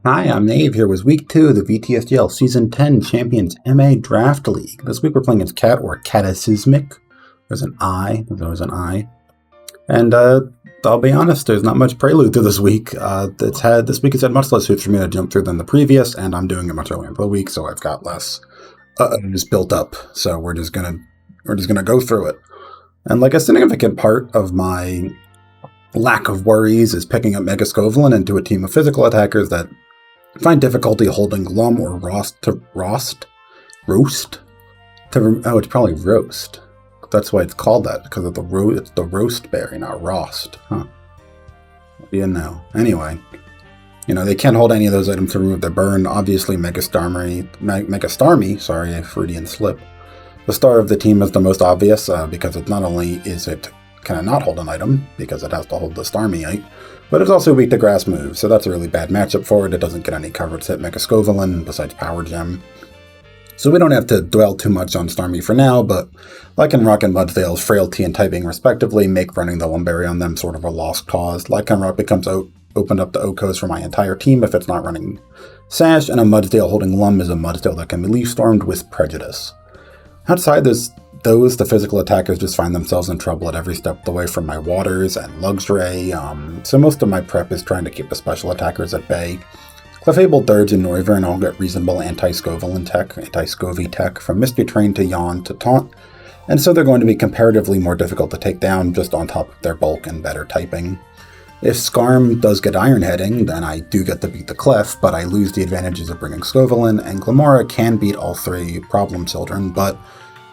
Hi, I'm Nave. Here was week 2 of the VTSDL Season 10 Champions MA Draft League. This week we're playing against Cat or Catasismic. There's an I. There's always an I. And I'll be honest, there's not much prelude to this week. This week has had much less hoops for me to jump through than the previous, and I'm doing it much earlier in the week, so I've got less just built up. So we're just gonna go through it. And like a significant part of my lack of worries is picking up Mega Scovelin into a team of physical attackers that find difficulty holding Glum or Roast. It's probably Roast. That's why it's called that, because of it's the Roast berry, not Rost. Huh. What do you know? Anyway, they can't hold any of those items to remove their burn. Obviously, Mega Starmie, sorry, a Freudian slip. The star of the team is the most obvious, because it not only can it not hold an item, because it has to hold the Starmie, but it's also weak to grass moves, so that's a really bad matchup for it. It doesn't get any coverage hit Mega Scovelin besides Power Gem. So we don't have to dwell too much on Starmie for now, but Lycanroc and Mudsdale's frailty and typing respectively make running the Lumberry on them sort of a lost cause. Lycanroc becomes opened up to Okos for my entire team if it's not running Sash, and a Mudsdale holding Lum is a Mudsdale that can be Leaf Stormed with prejudice. Outside the physical attackers just find themselves in trouble at every step of the way from my Waters and Luxray, so most of my prep is trying to keep the special attackers at bay. Clefable, Dirge, and Noivern all get reasonable anti-Scovy tech, from Mystery Train to Yawn to Taunt, and so they're going to be comparatively more difficult to take down just on top of their bulk and better typing. If Skarm does get Iron Heading, then I do get to beat the Clef, but I lose the advantages of bringing Scovelin, and Glimmora can beat all three Problem Children, but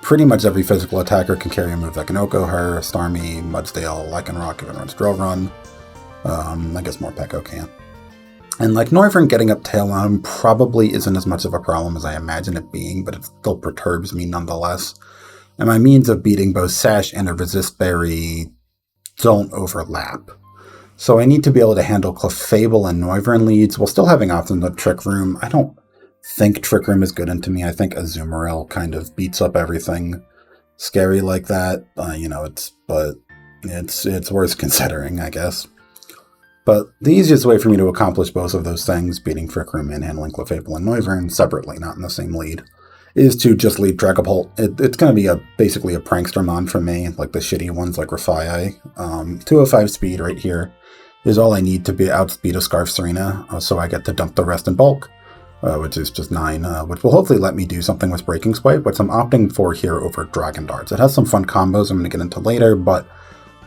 pretty much every physical attacker can carry a move that can Oko her, Starmie, Mudsdale, Lycanroc if it runs Drill Run. I guess Morpeko can't. And like Noivern getting up tail on him probably isn't as much of a problem as I imagine it being, but it still perturbs me nonetheless. And my means of beating both Sash and a Resist Berry don't overlap. So I need to be able to handle Clefable and Noivern leads while still having options of Trick Room. I don't think Trick Room is good into me. I think Azumarill kind of beats up everything scary like that. It's worth considering, I guess. But the easiest way for me to accomplish both of those things, beating Trick Room and handling Clefable and Noivern separately, not in the same lead, is to just lead Dragapult. It's going to be basically a prankster mon for me, like the shitty ones like Rafai. 205 speed right here is all I need to outspeed a Scarf Serena, so I get to dump the rest in bulk, which is just 9, which will hopefully let me do something with Breaking Swipe, which I'm opting for here over Dragon Darts. It has some fun combos I'm going to get into later, but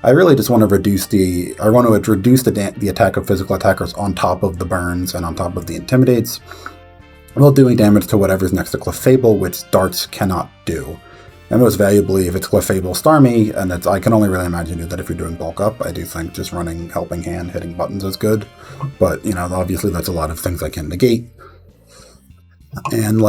I really just want to reduce the attack of physical attackers on top of the burns and on top of the intimidates, while doing damage to whatever's next to Clefable, which Darts cannot do. And most valuably, if it's Clefable Starmie, and I can only really imagine that if you're doing bulk up, I do think just running Helping Hand, hitting buttons is good. But, obviously that's a lot of things I can negate. And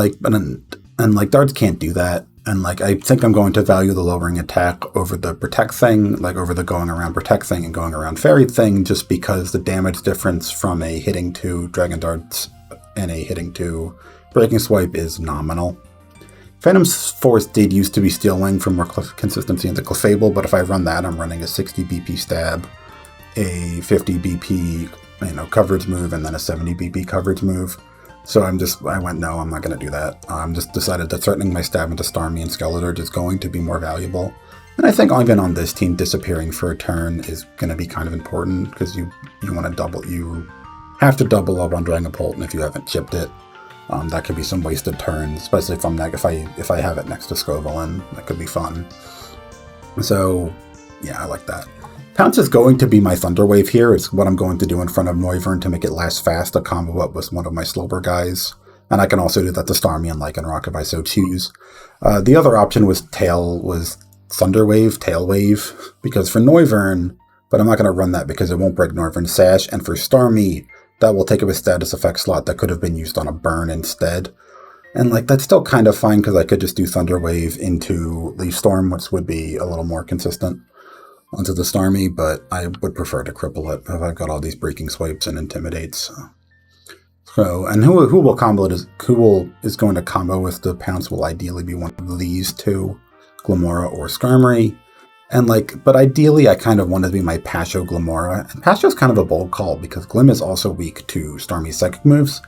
Darts can't do that. And I think I'm going to value the lowering attack over the Protect thing, over the going around Protect thing and going around Fairy thing, just because the damage difference from a hitting to Dragon Darts and a hitting to Breaking Swipe is nominal. Phantom's Force did used to be Steel Wing for more consistency into Clefable, but if I run that, I'm running a 60 BP stab, a 50 BP coverage move, and then a 70 BP coverage move. So I went, no, I'm not going to do that. I'm just decided that threatening my stab into Starmie and Skeletor is going to be more valuable. And I think even on this team, disappearing for a turn is going to be kind of important, because you have to double up on Dragapult, and if you haven't chipped it, that could be some wasted turns, especially if I have it next to Scovelin. That could be fun. So, yeah, I like that. Pounce is going to be my Thunder Wave here. It's what I'm going to do in front of Noivern to make it last fast, to combo up with one of my Slowbur guys. And I can also do that to Starmie and Lycanroc if I so choose. The other option was Thunder Wave, Tail Wave, because for Noivern, but I'm not going to run that because it won't break Noivern's Sash, and for Starmie, that will take up a status effect slot that could have been used on a burn instead. And that's still kind of fine, because I could just do Thunder Wave into Leaf Storm, which would be a little more consistent onto the Starmie, but I would prefer to cripple it if I've got all these Breaking Swipes and Intimidates. So, and who is going to combo with the Pounce will ideally be one of these two, Glimmora or Skarmory. And like, but ideally I kind of wanted to be my Pasho Glimora. And Pasho's kind of a bold call because Glim is also weak to Starmie's psychic moves.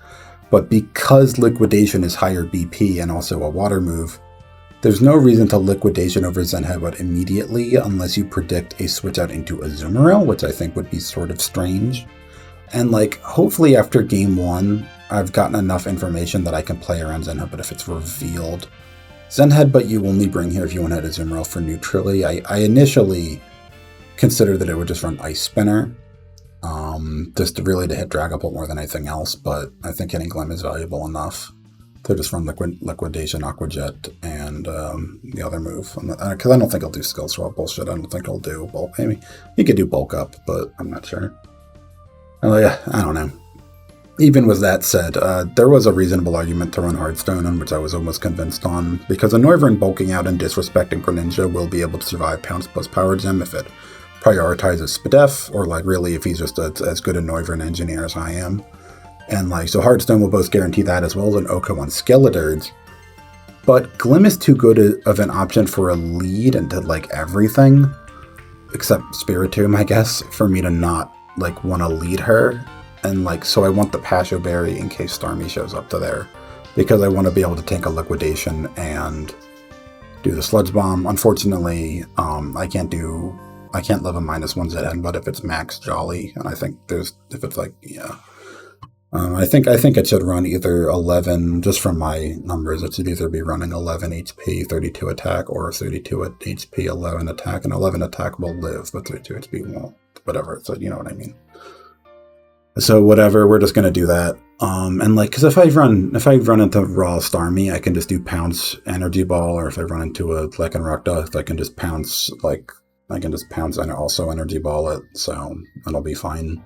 But because Liquidation is higher BP and also a water move, there's no reason to Liquidation over Zen Headbutt immediately unless you predict a switch out into Azumarill, which I think would be sort of strange. And like, hopefully after game 1, I've gotten enough information that I can play around Zen Headbutt if it's revealed. Zen Headbutt you only bring here if you want to hit Azumarill for neutrally. I initially considered that it would just run Ice Spinner, just really to hit Dragapult more than anything else, but I think hitting Glim is valuable enough to just run Liquidation, Aqua Jet, and the other move. Because I don't think it'll do Skill Swap bullshit. I don't think it'll do Bulk. Maybe he could do Bulk Up, but I'm not sure. I don't know. Even with that said, there was a reasonable argument to run Hearthstone on which I was almost convinced on, because a Noivern bulking out and disrespecting Greninja will be able to survive Pounce plus Power Gem if it prioritizes Spadef, or like really if he's just as good a Noivern engineer as I am. And like, so Hearthstone will both guarantee that as well as an Oko on Skeledirge. But Glim is too good of an option for a lead into like everything, except Spiritomb, I guess, for me to not like want to lead her. And like, so I want the Pasho Berry in case Starmie shows up to there, because I want to be able to tank a Liquidation and do the Sludge Bomb. Unfortunately, I can't live a -1 ZN, but if it's max Jolly, and I think if it's like, yeah. I think it should run either 11, just from my numbers, it should either be running 11 HP, 32 attack, or 32 HP, 11 attack, and 11 attack will live, but 32 HP won't, whatever, so you know what I mean. So whatever, we're just going to do that. And like, because if I run into raw Starmie, I can just do Pounce Energy Ball, or if I run into a Lycanroc, I can just Pounce, and also Energy Ball it, so that'll be fine.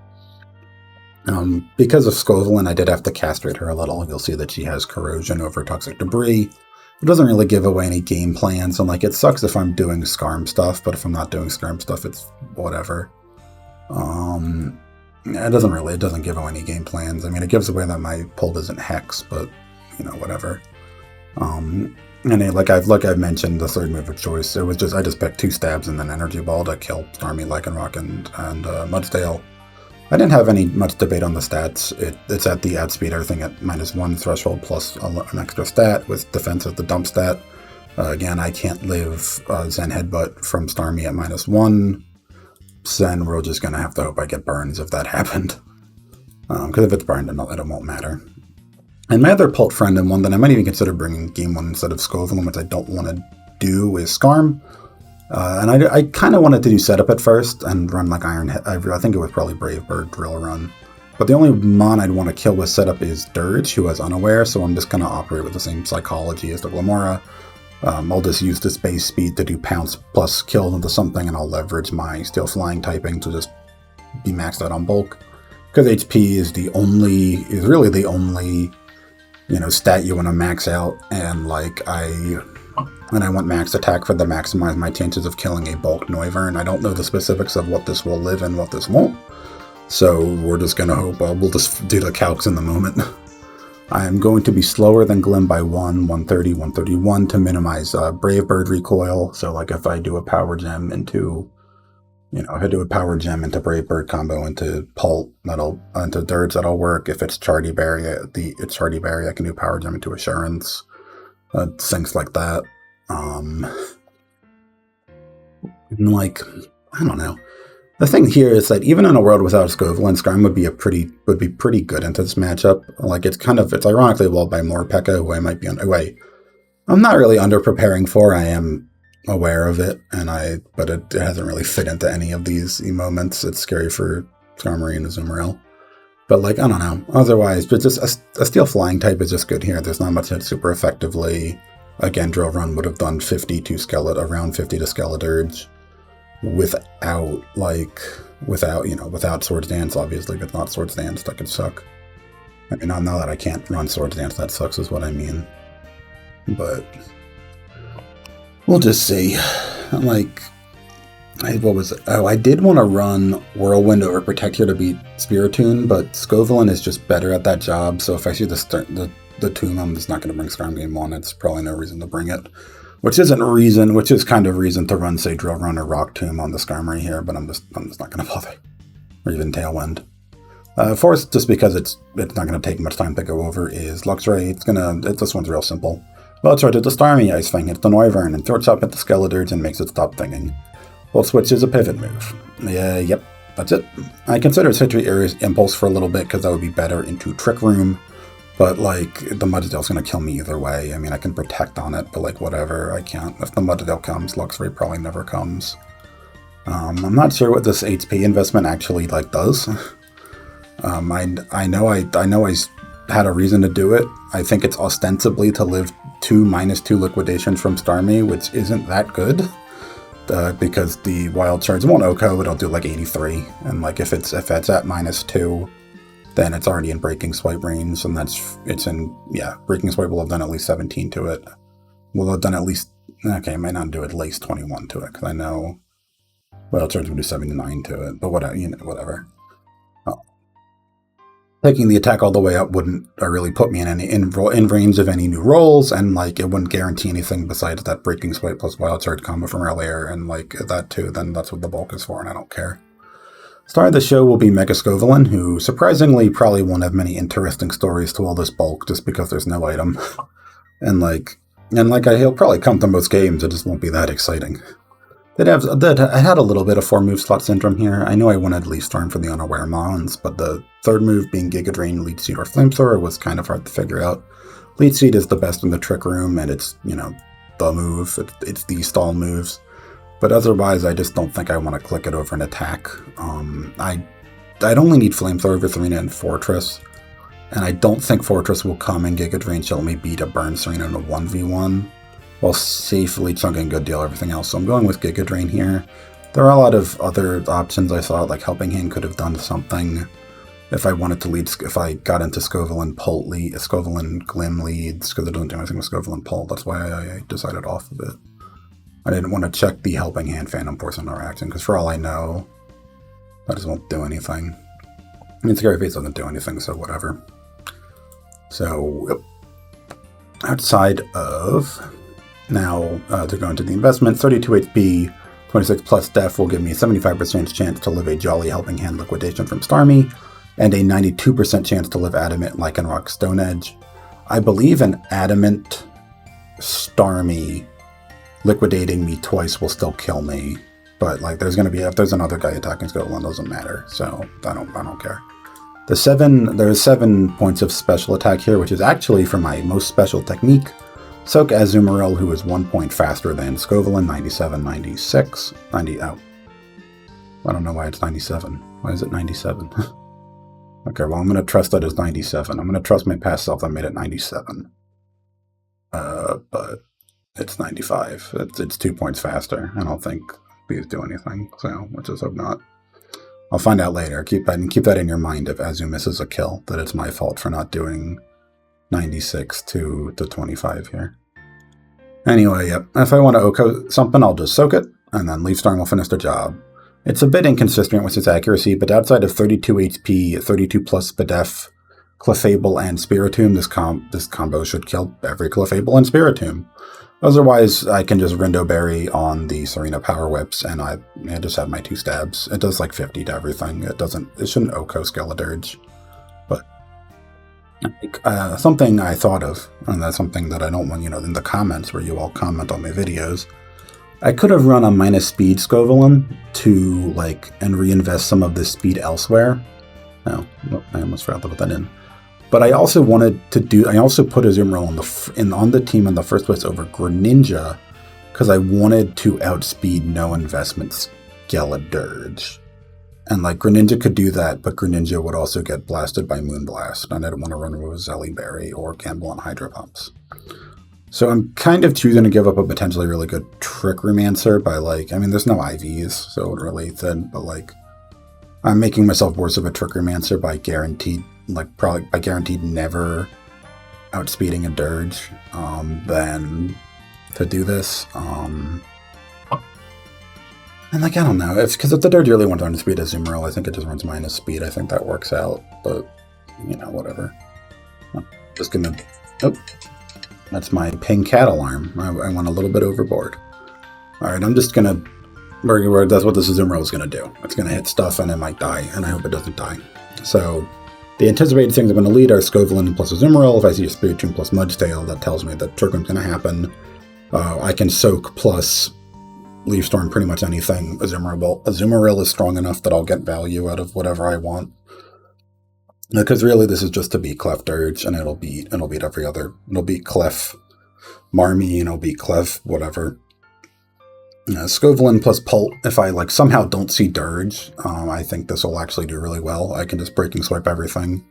Because of Scovillain, I did have to castrate her a little. You'll see that she has Corrosion over Toxic Debris. It doesn't really give away any game plans, and like, it sucks if I'm doing Skarm stuff, but if I'm not doing Skarm stuff, it's whatever. It doesn't give away any game plans. I mean, it gives away that my pull isn't Hex, but, you know, whatever. And like I've mentioned, the third move of choice, it was just, I just picked 2 stabs and then Energy Ball to kill Starmie, Lycanroc, and Mudsdale. I didn't have much debate on the stats. It's at the outspeed everything at -1 threshold plus an extra stat with defense at the dump stat. Again, I can't live Zen Headbutt from Starmie at -1. Then we're just going to have to hope I get burns if that happened. Because if it's burned, it won't matter. And my other Pult friend, and one that I might even consider bringing game 1 instead of Scovillain, which I don't want to do, is Skarm. And I kind of wanted to do setup at first and run like Iron Head. I think it was probably Brave Bird Drill Run. But the only mon I'd want to kill with setup is Dirge, who has Unaware, so I'm just going to operate with the same psychology as the Glimora. I'll just use this base speed to do Pounce plus kill into something, and I'll leverage my Steel Flying typing to just be maxed out on bulk. Because HP is really the only, you know, stat you want to max out, and like I want max attack to maximize my chances of killing a bulk Noivern. I don't know the specifics of what this will live and what this won't, so we're just gonna hope. We'll just do the calcs in the moment. I am going to be slower than Glim by 130, 131 to minimize Brave Bird recoil. So like if I do a Power Gem into, you know, if I do a Power Gem into Brave Bird combo into Pult, into Dirge, that'll work. If it's Chardy Berry, I can do Power Gem into Assurance. Things like that. Like, I don't know. The thing here is that even in a world without Scovillain, Skarm would be pretty good into this matchup. Like, it's ironically walled by Morpeko, who I might be I'm not really under preparing for. I am aware of it, but it hasn't really fit into any of these moments. It's scary for Skarmory and Azumarill. But like, I don't know. Otherwise, but just a Steel Flying type is just good here. There's not much hit super effectively. Again, Drill Run would have done around 50 to Skeledirge. Without Swords Dance, obviously, but not Swords Dance, that could suck. I mean, now that I can't run Swords Dance, that sucks is what I mean. But we'll just see. Like, what was it? Oh, I did want to run Whirlwind over Protector to beat Spiritomb, but Scovillain is just better at that job, so if I see the Tomb, I'm just not going to bring Skarm game 1. It's probably no reason to bring it. which is kind of reason to run, say, Drill Run or Rock Tomb on the Skarmory here, but I'm just not going to bother. Or even Tailwind. Force, just because it's not going to take much time to go over, is Luxray. This one's real simple. Well, it's right at the Starmie Ice Fang, hits the Noivern, and throats up at the Skeledirge and makes it stop thinking. Volt Switch is a pivot move. Yep, that's it. I considered Citrus Area's Impulse for a little bit, because that would be better into Trick Room. But, like, the Mudsdale's going to kill me either way. I mean, I can protect on it, but, like, whatever, I can't. If the Mudsdale comes, Luxray probably never comes. I'm not sure what this HP investment actually, like, does. I know I had a reason to do it. I think it's ostensibly to live 2 -2 liquidation from Starmie, which isn't that good. Because the Wild Charge won't OHKO, it'll do like 83. And like if it's at -2, then it's already in Breaking Swipe range, and Breaking Swipe will have done at least 17 to it. Will have done at least, okay, it might not do at least 21 to it, because I know Wild Charge will do 79 to it, but whatever. Taking the attack all the way up wouldn't really put me in range of any new rolls, and like it wouldn't guarantee anything besides that Breaking Swipe plus Wild Charge combo from earlier, and like that too, then that's what the bulk is for, and I don't care. Star of the show will be Mega Scovelin, who surprisingly probably won't have many interesting stories to all this bulk, just because there's no item. He'll probably come to most games, it just won't be that exciting. I had a little bit of 4 move slot syndrome here. I know I wanted Leaf Storm for the unaware Mons, but the third move being Giga Drain, Leech Seed, or Flamethrower was kind of hard to figure out. Leech Seed is the best in the Trick Room, and it's, the move. It's the stall moves. But otherwise, I just don't think I want to click it over an attack. I'd only need Flamethrower, Serena, and Fortress. And I don't think Fortress will come and Giga Drain shall me beat a Burn Serena in a 1v1. While safely chunking Good Deal everything else. So I'm going with Giga Drain here. There are a lot of other options I saw, like Helping Hand could have done something. If I wanted to lead, if I got into Scovelin Glim leads, because it doesn't do anything with Scovelin Pult, that's why I decided off of it. I didn't want to check the Helping Hand Phantom Force interaction, because for all I know, that just won't do anything. I mean, Scary Face doesn't do anything, so whatever. So, outside of... Now, they're going to the investment. 32 HP, 26 plus def will give me a 75% chance to live a Jolly Helping Hand liquidation from Starmie, and a 92% chance to live Adamant, Lycanroc, Stone Edge. I believe an Adamant Starmie liquidating me twice will still kill me, but like there's another guy attacking Scotland, doesn't matter, so I don't care. There's 7 points of special attack here, which is actually for my most special technique. Soak Azumarill, who is 1 point faster than Scovelin, 97, 96, 90, oh. I don't know why it's 97. Why is it 97? Okay, well, I'm going to trust that it's 97. I'm going to trust my past self that made it 97. But it's 95. It's 2 points faster. I don't think these do anything, so let's just hope not. I'll find out later. Keep that in your mind if Azu misses a kill, that it's my fault for not doing 96 to 25 here. Anyway, yep. If I want to OHKO something, I'll just soak it, and then Leaf Storm will finish the job. It's a bit inconsistent with its accuracy, but outside of 32 HP, 32 plus Spadef, Clefable, and Spiritomb, this combo should kill every Clefable and Spiritomb. Otherwise, I can just Rindo Berry on the Serena Power Whips, and I just have my 2 stabs. It does like 50 to everything. It shouldn't OHKO Skeledirge. Something I thought of, and that's something that I don't want, in the comments where you all comment on my videos, I could have run a minus speed Scovelin to, and reinvest some of this speed elsewhere. No, I almost forgot to put that in. But I also put Azumarill on the team in the first place over Greninja, because I wanted to outspeed no investment Skeledirge. And Greninja could do that, but Greninja would also get blasted by Moonblast, and I don't want to run Roselli Berry or gamble on Hydro Pumps. So I'm kind of choosing to give up a potentially really good Trick Room answer by there's no IVs, so it really thin, but I'm making myself worse of a Trick Room answer by guaranteed never outspeeding a Dirge than to do this. And I don't know, because if the Dirge really went on to speed Azumarill, I think it just runs minus speed. I think that works out, but, whatever. I'm just gonna, That's my ping cat alarm. I went a little bit overboard. Alright, I'm just gonna... That's what this Azumarill is gonna do. It's gonna hit stuff and it might die, and I hope it doesn't die. So, the anticipated things I'm gonna lead are Scovillain plus Azumarill. If I see a Spiritomb plus Mudtail, that tells me that Trick Room's gonna happen. I can Soak plus Leaf Storm pretty much anything Azumarill is strong enough that I'll get value out of whatever I want. Because really this is just to beat Clef Dirge, and it'll beat every other. It'll beat Clef Marmy, and it'll beat Clef whatever. Scovillain plus Pult, if I like somehow don't see Dirge, I think this will actually do really well. I can just Breaking Swipe everything,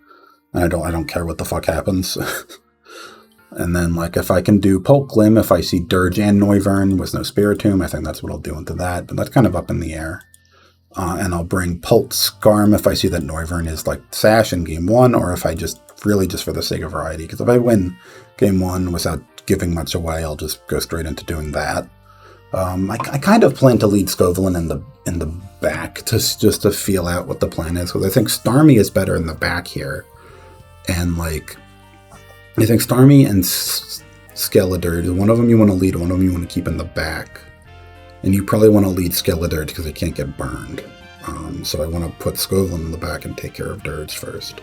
and I don't care what the fuck happens. And then like if I can do Pult Glim, if I see Dirge and Noivern with no Spiritomb, I think that's what I'll do into that, but that's kind of up in the air. And I'll bring Pult Scarm if I see that Noivern is like Sash in game 1, or if I just for the sake of variety, because if I win game 1 without giving much away, I'll just go straight into doing that. I kind of plan to lead Scovillain in the back just to feel out what the plan is, because I think Starmie is better in the back here, and like I think Starmie and Skeledirge, one of them you want to lead, one of them you want to keep in the back, and you probably want to lead Skeledirge because they can't get burned. So I want to put Scovillain in the back and take care of Dirge first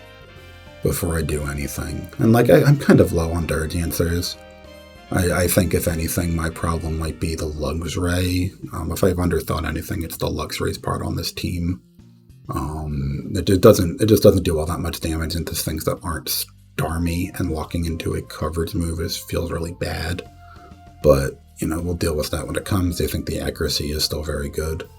before I do anything. And like I'm kind of low on Dirge answers. I think, if anything, my problem might be the Luxray. If I've underthought anything, it's the Luxray's part on this team. It just doesn't do all that much damage into things that aren't Starmie, and walking into a coverage move feels really bad. But, you know, we'll deal with that when it comes. I think the accuracy is still very good.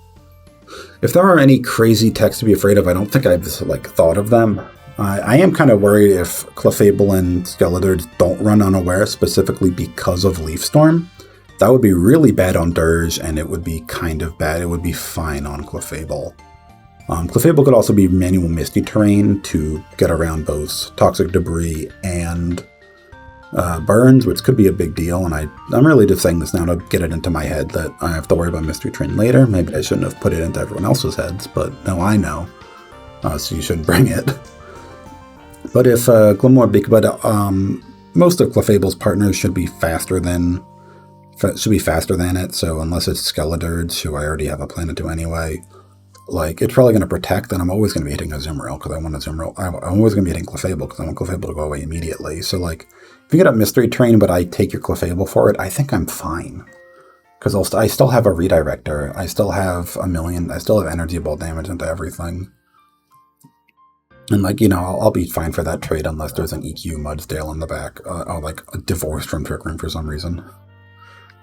If there are any crazy techs to be afraid of, I don't think I've thought of them. I am kind of worried if Clefable and Skeledirge don't run unaware specifically because of Leaf Storm. That would be really bad on Dirge, and it would be kind of bad. It would be fine on Clefable. Clefable could also be manual Misty Terrain to get around both Toxic Debris and Burns, which could be a big deal, and I'm really just saying this now to get it into my head that I have to worry about Mystery Terrain later. Maybe I shouldn't have put it into everyone else's heads, but no, I know. So you shouldn't bring it. But if most of Clefable's partners should be faster than it. So unless it's Skeledirge, who I already have a plan to do anyway, like it's probably going to protect. And I'm always going to be hitting Azumarill because I want Azumarill. I'm always going to be hitting Clefable because I want Clefable to go away immediately. So like if you get up Mystery Terrain, but I take your Clefable for it, I think I'm fine because I still have a Redirector. I still have I still have Energy Ball damage into everything. And, like, you know, I'll be fine for that trade unless there's an EQ Mudsdale in the back. Like, divorced from Trick Room for some reason.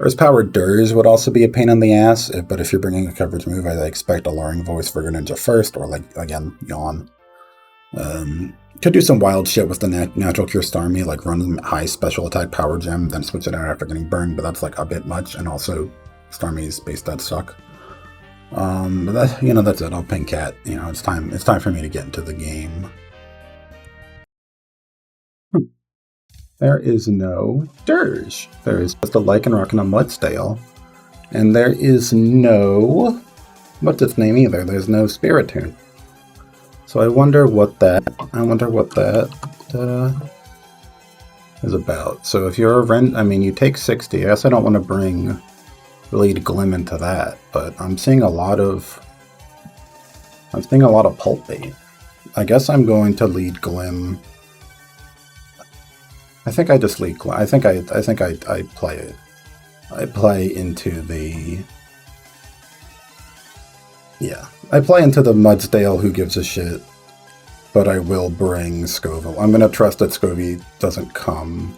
Earth Power Dirge would also be a pain in the ass, but if you're bringing a coverage move, I expect Alluring Voice for Greninja first, or, like, again, Yawn. Could do some wild shit with the Natural Cure Starmie, like run high special attack Power Gem, then switch it out after getting burned, but that's, like, a bit much, and also Starmie's base stats suck. But that's it. I'll ping cat. You know, it's time for me to get into the game. There is no Dirge. There is just a Lycanroc and a Mudsdale. And there is no... what's its name either? There's no Spiritomb. So I wonder what that is about. So if you're you take 60. I guess I don't want to bring Lead Glim into that, but I'm seeing a lot of Pulp Bait. I guess I'm going to lead Glim. I think I just lead Glim. I think I play it. I play into the... yeah. I play into the Mudsdale who gives a shit, but I will bring Scoville. I'm going to trust that Scoville doesn't come.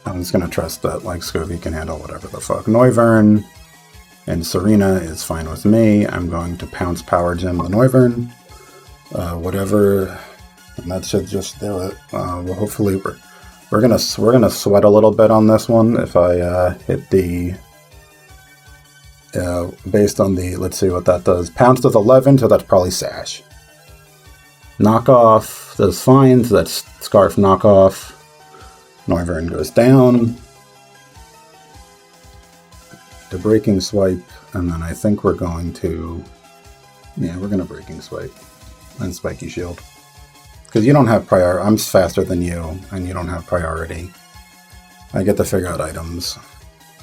I'm just going to trust that, like, Scoville can handle whatever the fuck. Noivern and Serena is fine with me. I'm going to Pounce Power Gem the Noivern. Whatever. And that should just do it. Well, hopefully we're gonna sweat a little bit on this one if I hit the... based on the... let's see what that does. Pounce does 11, so that's probably Sash. Knockoff does fine, so that's Scarf Knockoff. Noivern goes down. The Breaking Swipe, and then I think we're going to... yeah, we're going to Breaking Swipe and Spiky Shield. Because you don't have priority. I'm faster than you, and you don't have priority. I get to figure out items.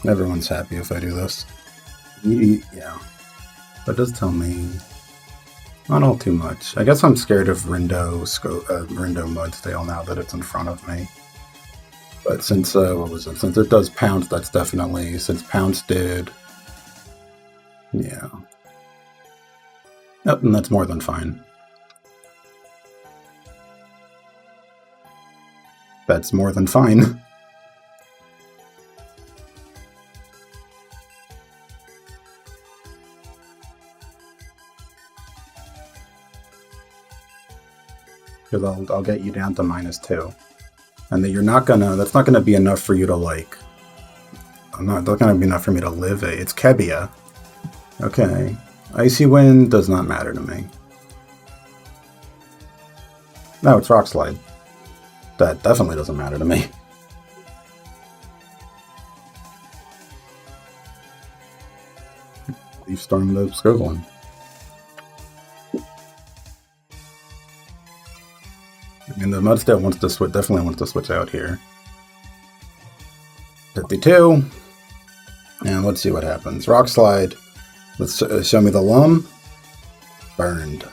Everyone's happy if I do this. Yeah. That does tell me not all too much. I guess I'm scared of Rindo Mudstail now that it's in front of me. But since, what was it? Since it does pounce, that's definitely, since pounce did, yeah. Yep, and that's more than fine. That's more than fine. Because I'll get you down to -2. And that you're not gonna, that's not gonna be enough for you to like, that's not gonna be enough for me to live it. It's Kebia. Okay. Icy Wind does not matter to me. No, it's Rock Slide. That definitely doesn't matter to me. Leaf Storm the Scovelin. I mean, the Mudstail wants to switch, definitely wants to switch out here. 52. And let's see what happens. Rock Slide. Let's show me the Lum. Burned.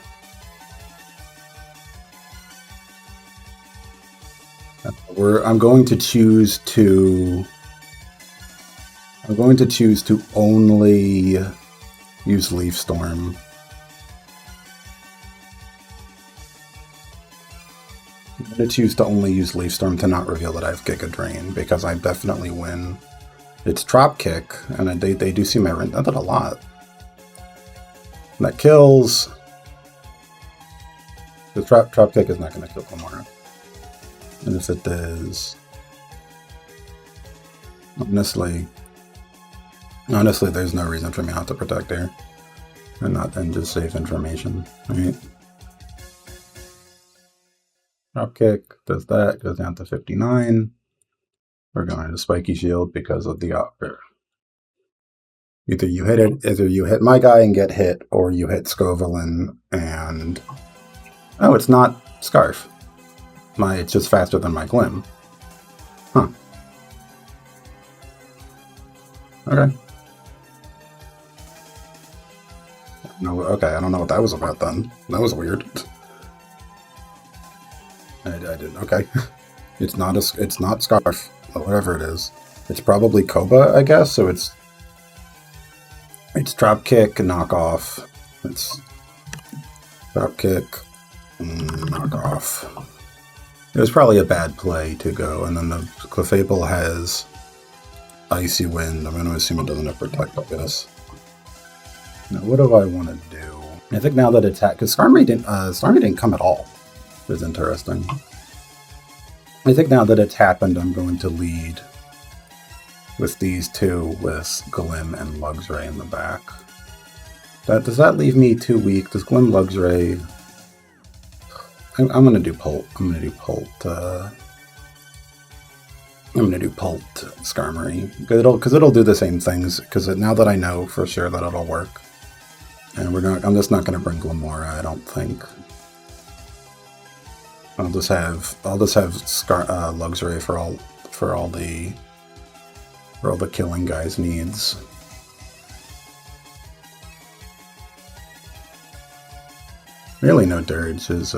I'm going to choose to only use Leaf Storm. I'm going to choose to only use Leaf Storm to not reveal that I have Giga Drain, because I definitely win. It's Drop Kick, and they do see my rent. I did a lot. And that kills. The Drop Kick is not going to kill Glamora. And if it does, honestly, there's no reason for me not to protect here, and just save information, right? Drop Kick does that, goes down to 59. We're going to Spiky Shield because of the offer. Either you hit my guy and get hit, or you hit Scovelin and oh, it's not Scarf. It's just faster than my Glim. Huh. Okay. No, okay, I don't know what that was about then. That was weird. I didn't. Okay. It's not Scarf, or whatever it is. It's probably Koba, I guess. So it's Drop Kick, knockoff. It's Drop Kick, knockoff. It was probably a bad play to go, and then the Clefable has Icy Wind. I'm going to assume it doesn't have Protect, I guess. Now, what do I want to do? I think now that it's because Starmie didn't come at all. It's interesting. I think now that it's happened, I'm going to lead with these two, with Glim and Luxray in the back. Does that leave me too weak? Does Glim Luxray? I'm gonna do Pult. I'm gonna do Pult Skarmory because it'll do the same things. Because now that I know for sure that it'll work, and I'm just not gonna bring Glamora. I don't think. I'll just have Luxray for all the killing guys needs. Really, no Dirge is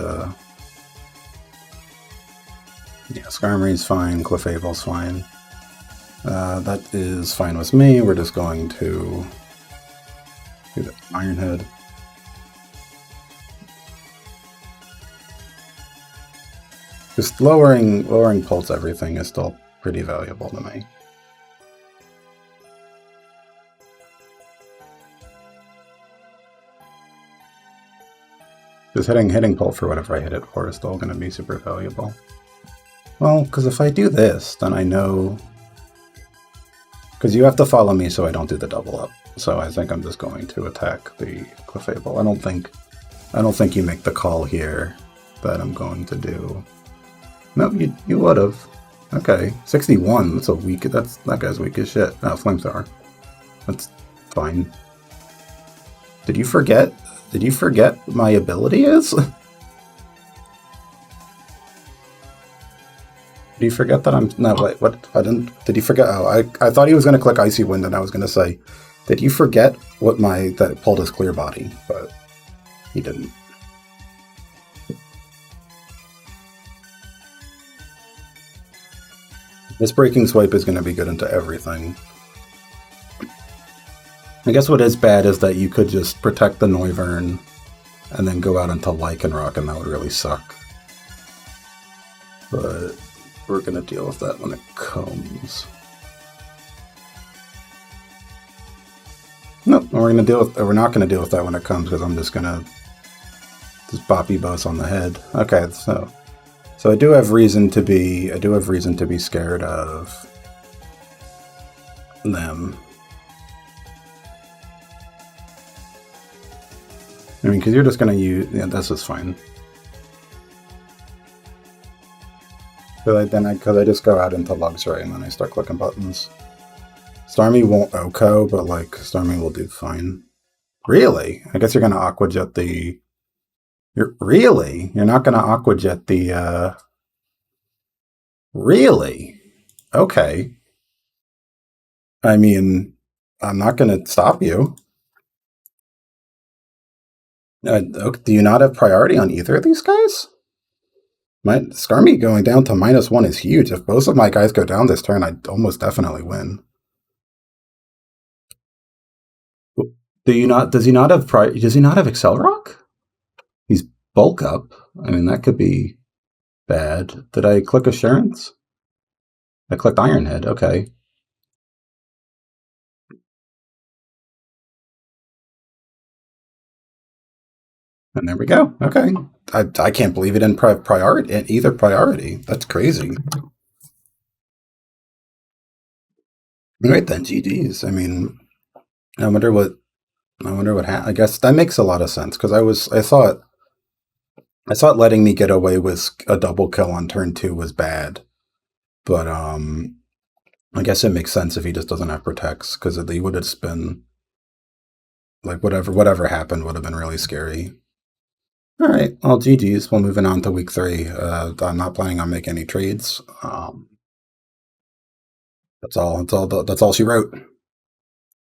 yeah, Skarmory's fine, Clefable's fine. That is fine with me. We're just going to do the Iron Head. Just lowering Pulse everything is still pretty valuable to me. Just hitting Pult for whatever I hit it for is still going to be super valuable. Well, because if I do this, then I know... Because you have to follow me so I don't do the double up. So I think I'm just going to attack the Clefable. I don't think you make the call here that I'm going to do. No, you would have. Okay, 61. That's that guy's weak as shit. Oh, Flamethrower. That's fine. Did you forget what my ability is? Did you forget that I'm... No, wait, what? I didn't... Did you forget? Oh, I thought he was going to click Icy Wind, and I was going to say, did you forget what that it pulled his clear body? But he didn't. This Breaking Swipe is going to be good into everything. I guess what is bad is that you could just protect the Noivern and then go out into Lycanroc, and that would really suck. But we're going to deal with that when it comes. No, we're not going to deal with that when it comes, because I'm just going to just boppy boss on the head. Okay, so I do have reason to be scared of them. I mean, because you're just going to use... Yeah, this is fine. Because I just go out into Luxray and then I start clicking buttons. Starmie won't OHKO, but like Starmie will do fine. Really? I guess you're going to Aqua Jet the... Really? You're not going to Aqua Jet the... Really? Okay. I mean, I'm not going to stop you. Do you not have priority on either of these guys? My Starmie going down to -1 is huge. If both of my guys go down this turn, I'd almost definitely win. Does he not have Accelerock? He's bulk up. I mean, that could be bad. Did I click Assurance? I clicked Iron Head. Okay. And there we go. Okay. I can't believe it in either priority. That's crazy. All right then, GG's. I mean, I wonder what happened. I guess that makes a lot of sense, because I thought letting me get away with a double kill on turn 2 was bad. But I guess it makes sense if he just doesn't have protects, because he would have just been like whatever happened would have been really scary. All right, well, GG's. We're moving on to week 3. I'm not planning on making any trades. That's all she wrote.